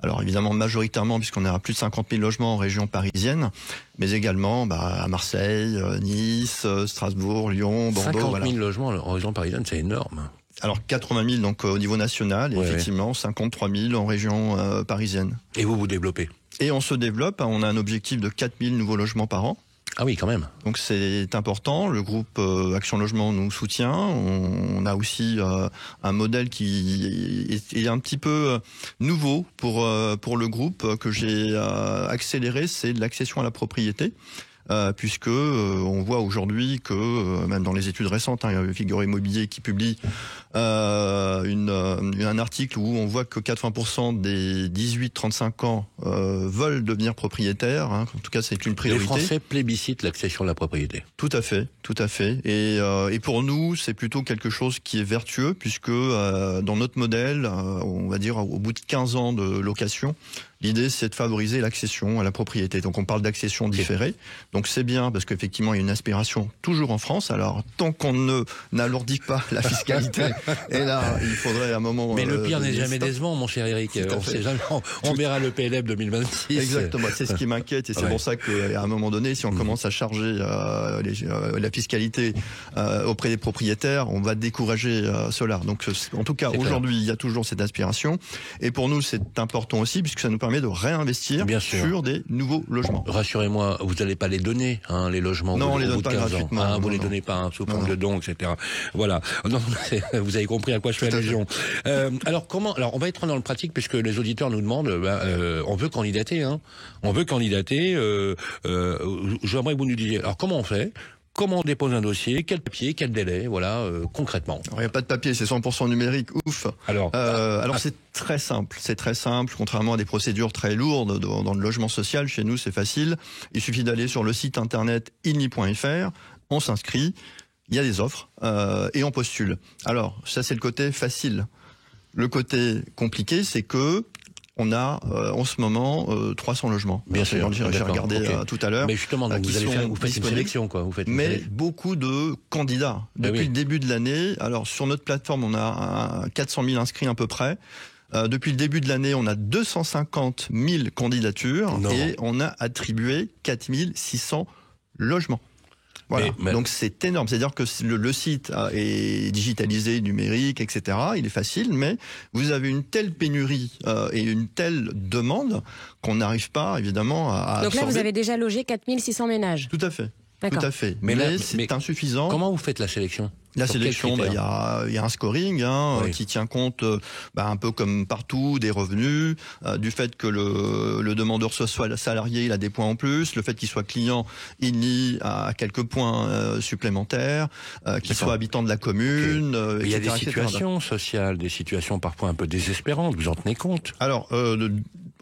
Alors évidemment majoritairement puisqu'on a plus de 50 000 logements en région parisienne, mais également à Marseille, Nice, Strasbourg, Lyon, Bordeaux. 50 000 logements en région parisienne, c'est énorme. Alors 80 000 donc au niveau national et effectivement 53 000 en région parisienne. Et vous développez ? Et on se développe, on a un objectif de 4 000 nouveaux logements par an. Ah oui, quand même. Donc c'est important. Le groupe Action Logement nous soutient. On a aussi un modèle qui est un petit peu nouveau pour le groupe que j'ai accéléré, c'est l'accession à la propriété. Puisque on voit aujourd'hui que même dans les études récentes, Figaro Immobilier qui publie un article où on voit que 80% des 18-35 ans veulent devenir propriétaires. En tout cas, c'est une priorité. Les Français plébiscitent l'accession à la propriété. Tout à fait, tout à fait. Et pour nous, c'est plutôt quelque chose qui est vertueux, puisque dans notre modèle, on va dire au bout de 15 ans de location, l'idée, c'est de favoriser l'accession à la propriété. Donc, on parle d'accession différée. Donc, c'est bien parce qu'effectivement, il y a une aspiration toujours en France. Alors, tant qu'on n'alourdit pas la fiscalité, et là, il faudrait un moment... Mais le pire n'est jamais décevant, mon cher Éric. On verra le PLF 2026. Exactement. C'est ce qui m'inquiète. Et c'est pour ça qu'à un moment donné, si on commence à charger la fiscalité auprès des propriétaires, on va décourager cela. Donc, en tout cas, aujourd'hui, il y a toujours cette aspiration. Et pour nous, c'est important aussi, puisque ça nous permet de réinvestir sur des nouveaux logements. Rassurez-moi, vous n'allez pas les donner, les logements. Non, on les donne pas 15 gratuitement. ans. Vous les donnez pas sous forme de dons, etc. Voilà. Non, vous avez compris à quoi je fais allusion. Alors on va être dans le pratique puisque les auditeurs nous demandent. On veut candidater. On veut candidater. J'aimerais que vous nous disiez. Alors comment on fait ? Comment on dépose un dossier ? Quel papier ? Quel délai ? Voilà, concrètement. Il n'y a pas de papier, c'est 100% numérique. Ouf. Alors c'est très simple. C'est très simple. Contrairement à des procédures très lourdes dans le logement social, chez nous c'est facile. Il suffit d'aller sur le site internet inly.fr. On s'inscrit. Il y a des offres et on postule. Alors ça c'est le côté facile. Le côté compliqué, c'est que on a en ce moment 300 logements. Bien sûr. J'ai regardé tout à l'heure. Mais justement, vous faites une sélection, quoi. Mais beaucoup de candidats. Depuis le début de l'année, alors sur notre plateforme, on a 400 000 inscrits à peu près. Depuis le début de l'année, on a 250 000 candidatures et on a attribué 4 600 logements. Voilà. Donc c'est énorme. C'est-à-dire que le site est digitalisé, numérique, etc. Il est facile, mais vous avez une telle pénurie et une telle demande qu'on n'arrive pas, évidemment, à Donc absorber. là, vous avez déjà logé 4600 ménages. Tout à fait. D'accord. Tout à fait. Mais c'est insuffisant. Comment vous faites la sélection ? La sélection, il y a un scoring qui tient compte un peu comme partout des revenus, du fait que le demandeur soit salarié, il a des points en plus, le fait qu'il soit client, il a quelques points supplémentaires, qu'il soit habitant de la commune. Il y a des situations sociales, des situations parfois un peu désespérantes, vous en tenez compte ? Alors,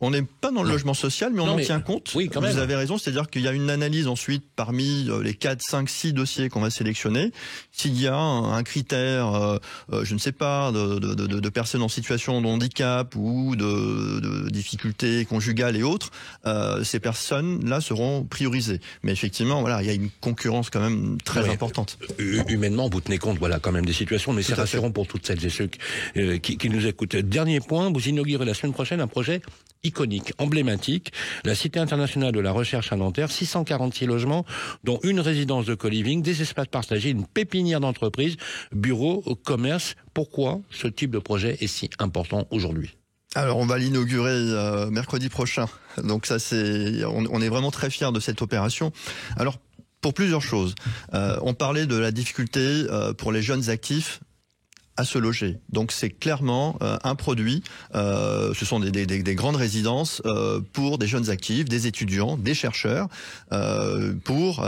On n'est pas dans le logement social, mais on en tient compte. Oui, quand même. Vous avez raison, c'est-à-dire qu'il y a une analyse ensuite parmi les 4, 5, 6 dossiers qu'on va sélectionner. S'il y a un critère, je ne sais pas, de personnes en situation de handicap ou de difficultés conjugales et autres, ces personnes-là seront priorisées. Mais effectivement, voilà, il y a une concurrence quand même très importante. Humainement, vous tenez compte, voilà, quand même des situations, mais c'est rassurant pour toutes celles et ceux qui nous écoutent. Dernier point, vous inaugurez la semaine prochaine un projet iconique, emblématique, la Cité internationale de la recherche à Nanterre, 646 logements, dont une résidence de co-living, des espaces partagés, une pépinière d'entreprise, bureaux, commerce. Pourquoi ce type de projet est si important aujourd'hui ? Alors on va l'inaugurer mercredi prochain, donc ça on est vraiment très fiers de cette opération. Alors pour plusieurs choses, on parlait de la difficulté pour les jeunes actifs à se loger. Donc c'est clairement un produit, ce sont des grandes résidences pour des jeunes actifs, des étudiants, des chercheurs, pour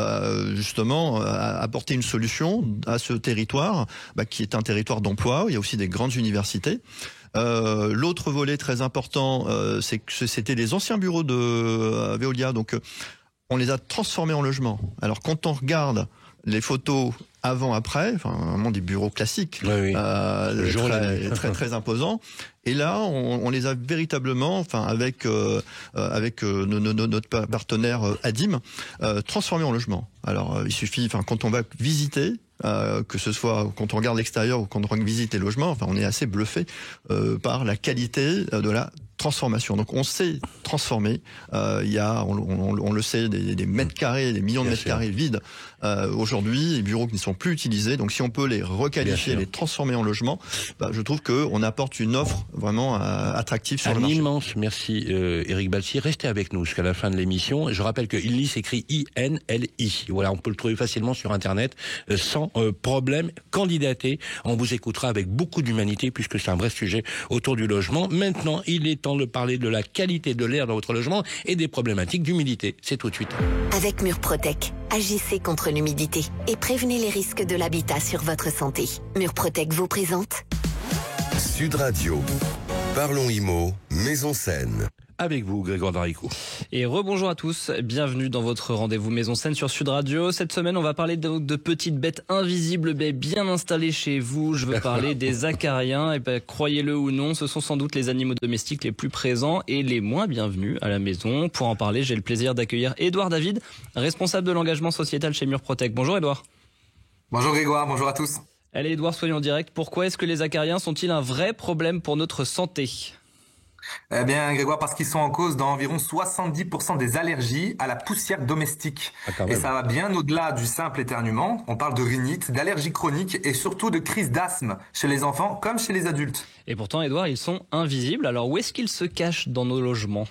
justement apporter une solution à ce territoire qui est un territoire d'emploi. Il y a aussi des grandes universités. L'autre volet très important, c'est que c'était les anciens bureaux de Veolia, donc on les a transformés en logements. Alors quand on regarde les photos avant-après, vraiment des bureaux classiques, très imposants. Et là, on les a véritablement, avec notre partenaire Adim, transformés en logements. Alors, il suffit, quand on va visiter, que ce soit quand on regarde l'extérieur ou quand on visite les logements, on est assez bluffé par la qualité de la transformation. Donc on sait transformer. Il y a, on le sait, des mètres carrés, des millions de mètres carrés vides aujourd'hui, les bureaux qui ne sont plus utilisés. Donc si on peut les requalifier, les transformer en logements, je trouve qu'on apporte une offre vraiment attractive sur le marché. Un immense merci Éric Balsier. Restez avec nous jusqu'à la fin de l'émission. Je rappelle que INLI s'écrit INLI. Voilà, on peut le trouver facilement sur Internet sans problème. Candidatez. On vous écoutera avec beaucoup d'humanité puisque c'est un vrai sujet autour du logement. Maintenant, il est temps de parler de la qualité de l'air dans votre logement et des problématiques d'humidité. C'est tout de suite. Avec Murprotec, agissez contre l'humidité et prévenez les risques de l'habitat sur votre santé. Murprotec vous présente Sud Radio. Parlons Immo, Maison Saine. Avec vous, Grégoire Darico. Et rebonjour à tous, bienvenue dans votre rendez-vous Maison Saine sur Sud Radio. Cette semaine, on va parler de petites bêtes invisibles, mais bien installées chez vous. Je veux parler des acariens. Et croyez-le ou non, ce sont sans doute les animaux domestiques les plus présents et les moins bienvenus à la maison. Pour en parler, j'ai le plaisir d'accueillir Édouard David, responsable de l'engagement sociétal chez Murprotec. Bonjour Édouard. Bonjour Grégoire, bonjour à tous. Allez Édouard, soyons directs. Pourquoi est-ce que les acariens sont-ils un vrai problème pour notre santé ? Eh bien, Grégoire, parce qu'ils sont en cause dans environ 70% des allergies à la poussière domestique. Et ça va bien au-delà du simple éternuement. On parle de rhinite, d'allergies chroniques et surtout de crises d'asthme chez les enfants comme chez les adultes. Et pourtant, Édouard, ils sont invisibles. Alors, où est-ce qu'ils se cachent dans nos logements ?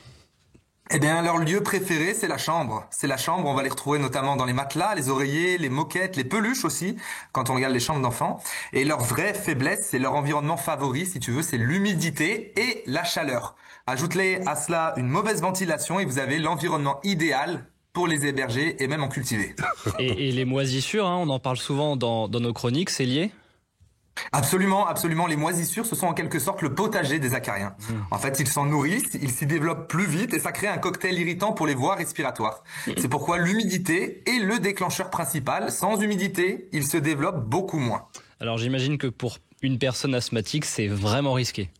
Eh bien, leur lieu préféré, c'est la chambre. C'est la chambre, on va les retrouver notamment dans les matelas, les oreillers, les moquettes, les peluches aussi, quand on regarde les chambres d'enfants. Et leur vraie faiblesse, c'est leur environnement favori, si tu veux, c'est l'humidité et la chaleur. Ajoute-les à cela une mauvaise ventilation et vous avez l'environnement idéal pour les héberger et même en cultiver. Et les moisissures, on en parle souvent dans nos chroniques, c'est lié ? Absolument, absolument. Les moisissures, ce sont en quelque sorte le potager des acariens. En fait, ils s'en nourrissent, ils s'y développent plus vite et ça crée un cocktail irritant pour les voies respiratoires. C'est pourquoi l'humidité est le déclencheur principal. Sans humidité, ils se développent beaucoup moins. Alors j'imagine que pour une personne asthmatique, c'est vraiment risqué.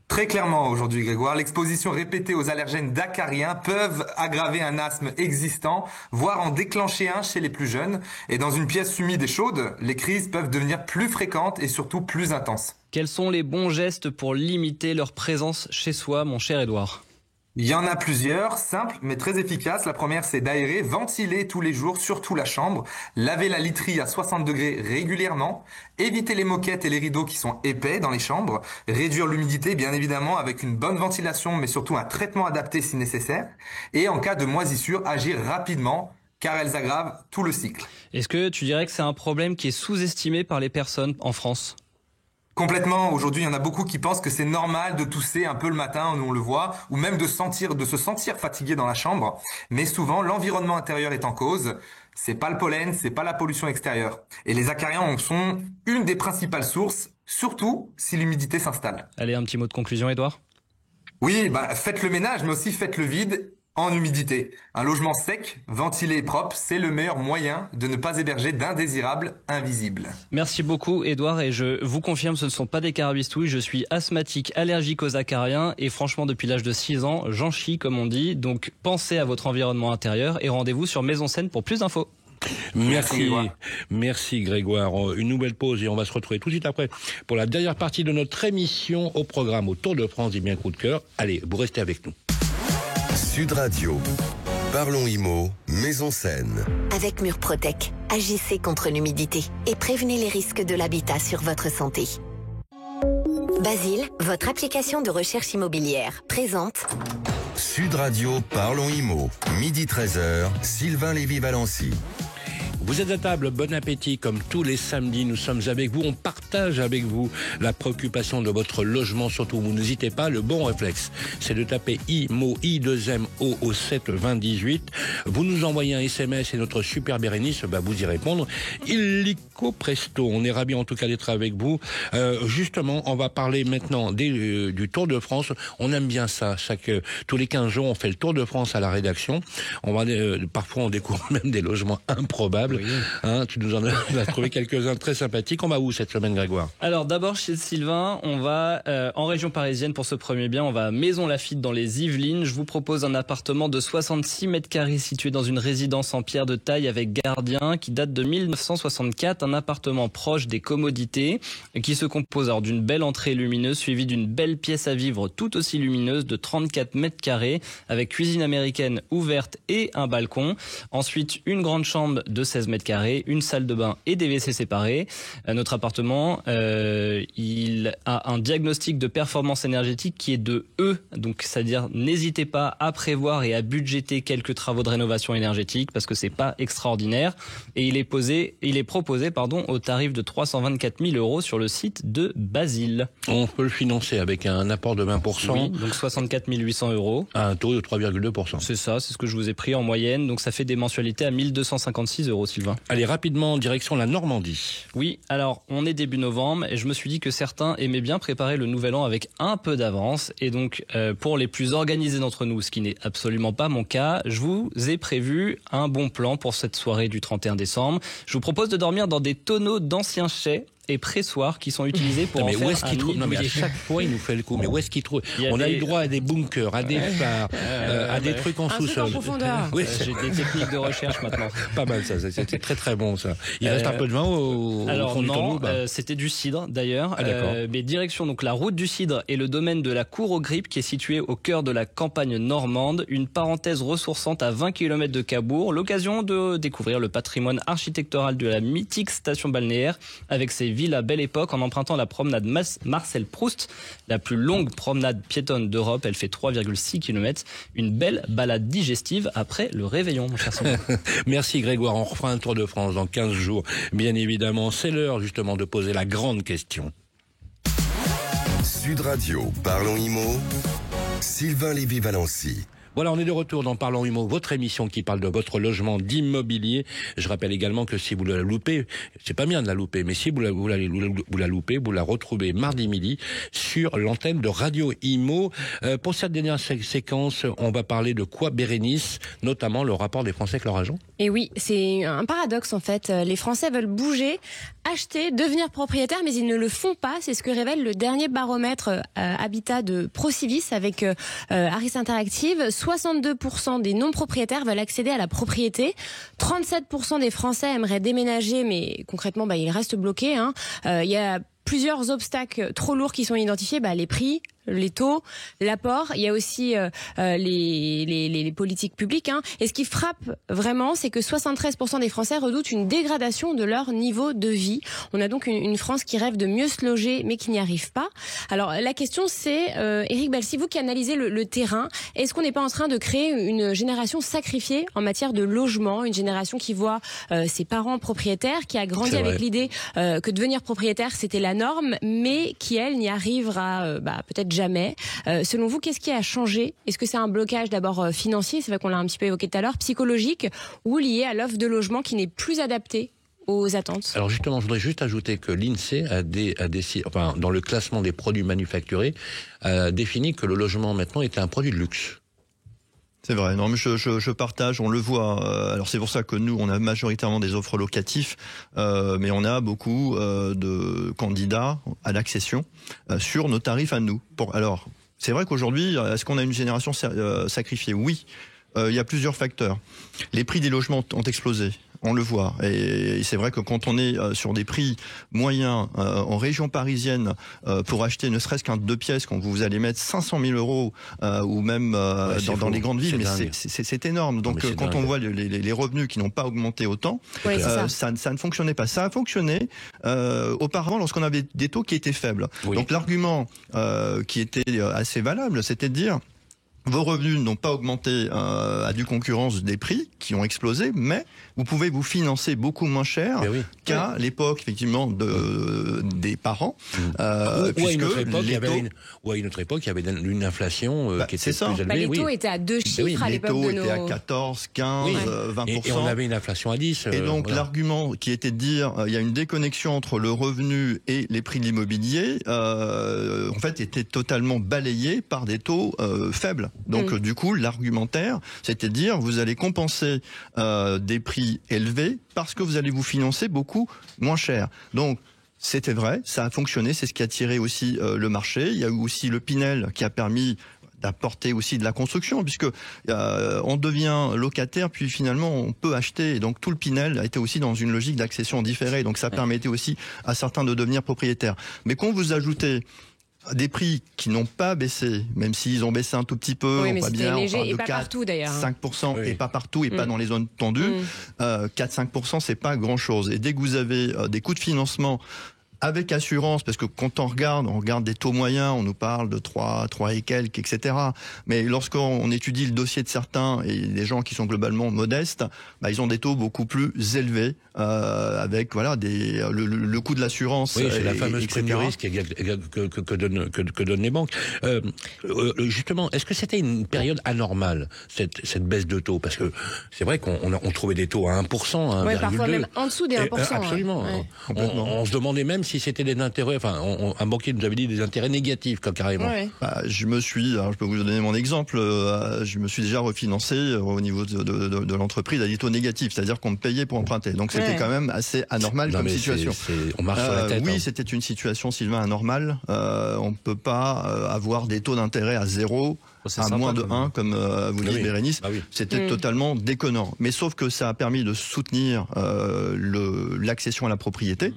Très clairement aujourd'hui, Grégoire, l'exposition répétée aux allergènes d'acariens peuvent aggraver un asthme existant, voire en déclencher un chez les plus jeunes. Et dans une pièce humide et chaude, les crises peuvent devenir plus fréquentes et surtout plus intenses. Quels sont les bons gestes pour limiter leur présence chez soi, mon cher Édouard ? Il y en a plusieurs, simples mais très efficaces. La première, c'est d'aérer, ventiler tous les jours, surtout la chambre, laver la literie à 60 degrés régulièrement, éviter les moquettes et les rideaux qui sont épais dans les chambres, réduire l'humidité bien évidemment avec une bonne ventilation mais surtout un traitement adapté si nécessaire, et en cas de moisissure, agir rapidement car elles aggravent tout le cycle. Est-ce que tu dirais que c'est un problème qui est sous-estimé par les personnes en France ? Complètement. Aujourd'hui, il y en a beaucoup qui pensent que c'est normal de tousser un peu le matin, on le voit, ou même de se sentir fatigué dans la chambre. Mais souvent, l'environnement intérieur est en cause. C'est pas le pollen, c'est pas la pollution extérieure. Et les acariens en sont une des principales sources, surtout si l'humidité s'installe. Allez, un petit mot de conclusion, Édouard ? Oui, faites le ménage, mais aussi faites le vide en humidité. Un logement sec, ventilé et propre, c'est le meilleur moyen de ne pas héberger d'indésirables invisibles. Merci beaucoup Edouard, et je vous confirme, ce ne sont pas des carabistouilles, je suis asthmatique, allergique aux acariens, et franchement depuis l'âge de 6 ans, j'en chie comme on dit, donc pensez à votre environnement intérieur et rendez-vous sur Maison Seine pour plus d'infos. Merci Grégoire. Une nouvelle pause et on va se retrouver tout de suite après pour la dernière partie de notre émission au programme au Tour de France des biens coup de cœur. Allez, vous restez avec nous. Sud Radio. Parlons Immo, Maison Seine. Avec Murprotec, agissez contre l'humidité et prévenez les risques de l'habitat sur votre santé. Basile, votre application de recherche immobilière, présente Sud Radio, Parlons Immo. Midi 13h, Sylvain Lévy-Valency. Vous êtes à table, bon appétit, comme tous les samedis, nous sommes avec vous, on partage avec vous la préoccupation de votre logement, surtout vous n'hésitez pas, le bon réflexe, c'est de taper IMO, I2MO au 7 20 18, vous nous envoyez un SMS et notre super Bérénice va vous y répondre, illico presto, on est ravis en tout cas d'être avec vous, justement, on va parler maintenant du Tour de France, on aime bien ça, tous les 15 jours on fait le Tour de France à la rédaction, parfois on découvre même des logements improbables. Oui. Tu nous en as trouvé quelques-uns très sympathiques. On va où cette semaine, Grégoire? Alors d'abord chez Sylvain, on va en région parisienne pour ce premier bien, on va à Maison Lafitte dans les Yvelines. Je vous propose un appartement de 66 mètres carrés situé dans une résidence en pierre de taille avec gardien qui date de 1964. Un appartement proche des commodités qui se compose alors d'une belle entrée lumineuse suivie d'une belle pièce à vivre tout aussi lumineuse de 34 mètres carrés avec cuisine américaine ouverte et un balcon. Ensuite une grande chambre de 16 mètres carrés, une salle de bain et des WC séparés. Notre appartement, il a un diagnostic de performance énergétique qui est de E, donc c'est-à-dire n'hésitez pas à prévoir et à budgéter quelques travaux de rénovation énergétique parce que c'est pas extraordinaire. Et il est proposé au tarif de 324 000 € sur le site de Basile. On peut le financer avec un apport de 20%. Oui, donc 64 800 €. À un taux de 3,2%. C'est ça, c'est ce que je vous ai pris en moyenne. Donc ça fait des mensualités à 1256 €, Sylvain. Allez, rapidement en direction la Normandie. Oui, alors on est début novembre et je me suis dit que certains aimaient bien préparer le nouvel an avec un peu d'avance. Et donc pour les plus organisés d'entre nous, ce qui n'est absolument pas mon cas, je vous ai prévu un bon plan pour cette soirée du 31 décembre. Je vous propose de dormir dans des tonneaux d'anciens chais et pressoirs qui sont utilisés pour mais en faire où est-ce qu'il trouve? Non mais à chaque fois il nous fait le coup. Mais où est-ce qu'il trouve? On a eu droit à des bunkers, à des phares, à des trucs en sous-sol. Oui, j'ai des techniques de recherche maintenant. Pas mal ça, c'était très très bon ça. Il reste un peu de vin au fond du tonneau? C'était du cidre d'ailleurs. Ah, d'accord. Mais direction donc la route du cidre et le domaine de la Cour aux Grippes qui est situé au cœur de la campagne normande. Une parenthèse ressourçante à 20 km de Cabourg. L'occasion de découvrir le patrimoine architectural de la mythique station balnéaire avec ses villes à belle époque en empruntant la promenade Marcel Proust, la plus longue promenade piétonne d'Europe. Elle fait 3,6 km. Une belle balade digestive après le réveillon, mon cher Simon. Merci Grégoire. On refera un Tour de France dans 15 jours. Bien évidemment, c'est l'heure justement de poser la grande question. Sud Radio, Parlons Immo, Sylvain Lévy-Valency. Voilà, on est de retour dans Parlons Immo, votre émission qui parle de votre logement, d'immobilier. Je rappelle également que si vous la loupez, c'est pas bien de la louper, mais si vous la loupez, vous la retrouvez mardi midi sur l'antenne de Radio Immo. Pour cette dernière séquence, on va parler de quoi, Bérénice, notamment le rapport des Français avec leur argent? Et oui, c'est un paradoxe en fait. Les Français veulent bouger, acheter, devenir propriétaires, mais ils ne le font pas. C'est ce que révèle le dernier baromètre Habitat de Procivis avec Harris Interactive. 62% des non-propriétaires veulent accéder à la propriété. 37% des Français aimeraient déménager, mais concrètement, ils restent bloqués. Il y a plusieurs obstacles trop lourds qui sont identifiés. Les prix, les taux, l'apport. Il y a aussi les politiques publiques. Et ce qui frappe vraiment, c'est que 73% des Français redoutent une dégradation de leur niveau de vie. On a donc une France qui rêve de mieux se loger, mais qui n'y arrive pas. Alors la question c'est, Éric Balsi, vous qui analysez le terrain, est-ce qu'on n'est pas en train de créer une génération sacrifiée en matière de logement, une génération qui voit ses parents propriétaires, qui a grandi avec l'idée que devenir propriétaire c'était la norme, mais qui elle n'y arrivera peut-être jamais. Selon vous, qu'est-ce qui a changé? Est-ce que c'est un blocage d'abord financier, c'est vrai qu'on l'a un petit peu évoqué tout à l'heure, psychologique, ou lié à l'offre de logement qui n'est plus adaptée aux attentes? Alors justement, je voudrais juste ajouter que l'INSEE a décidé, enfin, dans le classement des produits manufacturés, a défini que le logement maintenant était un produit de luxe. C'est vrai, non mais je partage, on le voit. Alors c'est pour ça que nous, on a majoritairement des offres locatives, mais on a beaucoup de candidats à l'accession sur nos tarifs à nous. Alors, c'est vrai qu'aujourd'hui, est-ce qu'on a une génération sacrifiée? Oui, il y a plusieurs facteurs. Les prix des logements ont explosé. On le voit. Et c'est vrai que quand on est sur des prix moyens en région parisienne pour acheter ne serait-ce qu'un 2 pièces, quand vous allez mettre 500 000 euros ou même dans les grandes villes, mais c'est énorme. Donc quand on voit les revenus qui n'ont pas augmenté autant, ça ne fonctionnait pas. Ça a fonctionné auparavant lorsqu'on avait des taux qui étaient faibles. Oui. Donc l'argument qui était assez valable, c'était de dire vos revenus n'ont pas augmenté à due concurrence des prix qui ont explosé, mais vous pouvez vous financer beaucoup moins cher qu'à l'époque effectivement des parents. Ou à une autre époque, il y avait une inflation qui était plus élevée. Les taux étaient à 2 chiffres à l'époque de nos... Les taux étaient à 14, 15, 20%. Et on avait une inflation à 10. Et donc l'argument qui était de dire il y a une déconnexion entre le revenu et les prix de l'immobilier, en fait, était totalement balayé par des taux faibles. Donc du coup, l'argumentaire, c'était de dire vous allez compenser des prix élevés parce que vous allez vous financer beaucoup moins cher. Donc c'était vrai, ça a fonctionné, c'est ce qui a tiré aussi le marché. Il y a eu aussi le Pinel qui a permis d'apporter aussi de la construction, puisque on devient locataire, puis finalement on peut acheter. Et donc tout le Pinel a été aussi dans une logique d'accession différée. Donc ça permettait aussi à certains de devenir propriétaires. Mais quand vous ajoutez des prix qui n'ont pas baissé, même s'ils ont baissé un tout petit peu, oui, mais on voit bien, léger, on parle et de pas 4, partout d'ailleurs. 5%, et pas partout, et pas dans les zones tendues. 4-5%, c'est pas grand-chose. Et dès que vous avez des coûts de financement avec assurance, parce que quand on regarde des taux moyens, on nous parle de 3 et quelques, etc. Mais lorsqu'on étudie le dossier de certains et des gens qui sont globalement modestes, ils ont des taux beaucoup plus élevés, avec le coût de l'assurance. Oui, c'est la fameuse prime du risque que donnent les banques. Justement, est-ce que c'était une période anormale, cette baisse de taux? Parce que c'est vrai qu'on trouvait des taux à 1%, 1,2%. Parfois même en dessous des 1%. Absolument. On se demandait même si c'était des intérêts, un banquier nous avait dit des intérêts négatifs, carrément. Ouais. Je peux vous donner mon exemple, je me suis déjà refinancé au niveau de l'entreprise à des taux négatifs, c'est-à-dire qu'on me payait pour emprunter. Donc c'était quand même assez anormal comme situation. On marche sur la tête. Oui, c'était une situation, Sylvain, anormale. On ne peut pas avoir des taux d'intérêt à 0, à moins de 1, comme vous dites, Bérénice. C'était totalement déconnant. Mais sauf que ça a permis de soutenir l'accession à la propriété.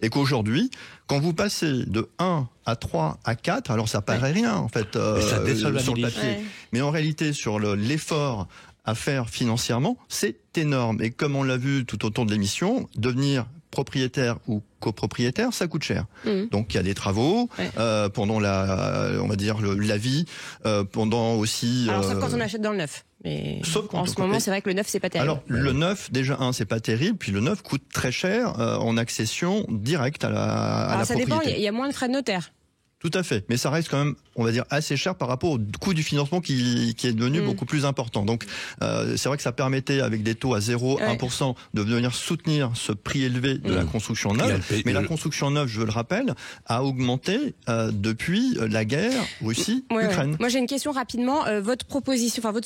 Et qu'aujourd'hui, quand vous passez de 1 à 3 à 4, alors ça paraît rien en fait sur le papier. Mais en réalité, sur l'effort à faire financièrement, c'est énorme. Et comme on l'a vu tout au long de l'émission, devenir propriétaire ou copropriétaire, ça coûte cher. Donc il y a des travaux pendant la vie, pendant aussi. Alors sauf quand on achète dans le neuf. Mais en ce moment, c'est vrai que le neuf, c'est pas terrible. Alors le neuf, déjà c'est pas terrible, puis le neuf coûte très cher en accession directe à la propriété. Ça dépend. Il y a moins de frais de notaire. Tout à fait, mais ça reste quand même, on va dire, assez cher par rapport au coût du financement qui est devenu beaucoup plus important. Donc, c'est vrai que ça permettait, avec des taux à 0, 1%, de venir soutenir ce prix élevé de la construction neuve. Mais la construction neuve, je le rappelle, a augmenté depuis la guerre Russie-Ukraine. Moi, j'ai une question rapidement. Votre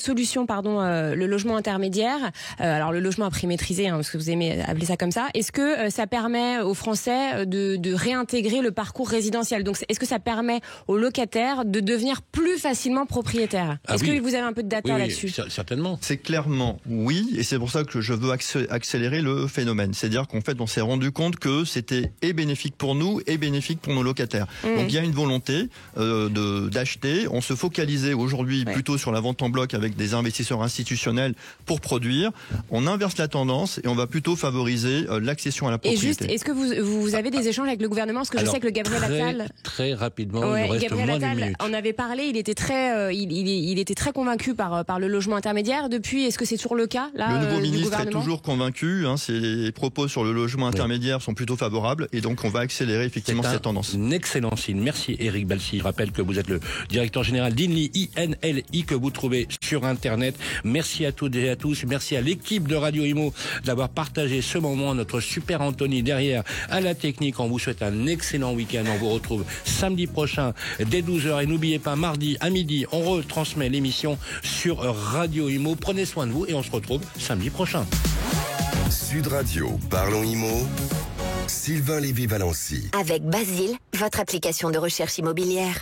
solution, le logement intermédiaire, alors le logement à prix maîtrisé, parce que vous aimez appeler ça comme ça, est-ce que ça permet aux Français de réintégrer le parcours résidentiel? Donc, est-ce que ça permet aux locataires de devenir plus facilement propriétaires? Est-ce que vous avez un peu de data là-dessus? Certainement. C'est clairement oui, et c'est pour ça que je veux accélérer le phénomène. C'est-à-dire qu'en fait, on s'est rendu compte que c'était bénéfique pour nous et bénéfique pour nos locataires. Donc il y a une volonté d'acheter. On se focalisait aujourd'hui plutôt sur la vente en bloc avec des investisseurs institutionnels pour produire. On inverse la tendance et on va plutôt favoriser l'accession à la propriété. Et juste, est-ce que vous avez des échanges avec le gouvernement? Parce que je sais que le Gabriel Attal... Très rapidement. rapidement. Il Ouais, nous reste Gabriel moins d'une Attal minute. en avait parlé, il était très convaincu par le logement intermédiaire. Depuis, est-ce que c'est toujours le cas là, Le nouveau du ministre est gouvernement ? toujours convaincu. Ses propos sur le logement intermédiaire sont plutôt favorables et donc on va accélérer effectivement cette tendance. Un excellent signe. Merci Éric Balsi. Je rappelle que vous êtes le directeur général d'INLI, INLI, que vous trouvez sur Internet. Merci à toutes et à tous. Merci à l'équipe de Radio Imo d'avoir partagé ce moment. Notre super Anthony derrière à la technique. On vous souhaite un excellent week-end. On vous retrouve samedi prochain dès 12h. Et n'oubliez pas, mardi à midi, on retransmet l'émission sur Radio Imo. Prenez soin de vous et on se retrouve samedi prochain. Sud Radio, Parlons Imo, Sylvain Lévy-Valency. Avec Basile, votre application de recherche immobilière.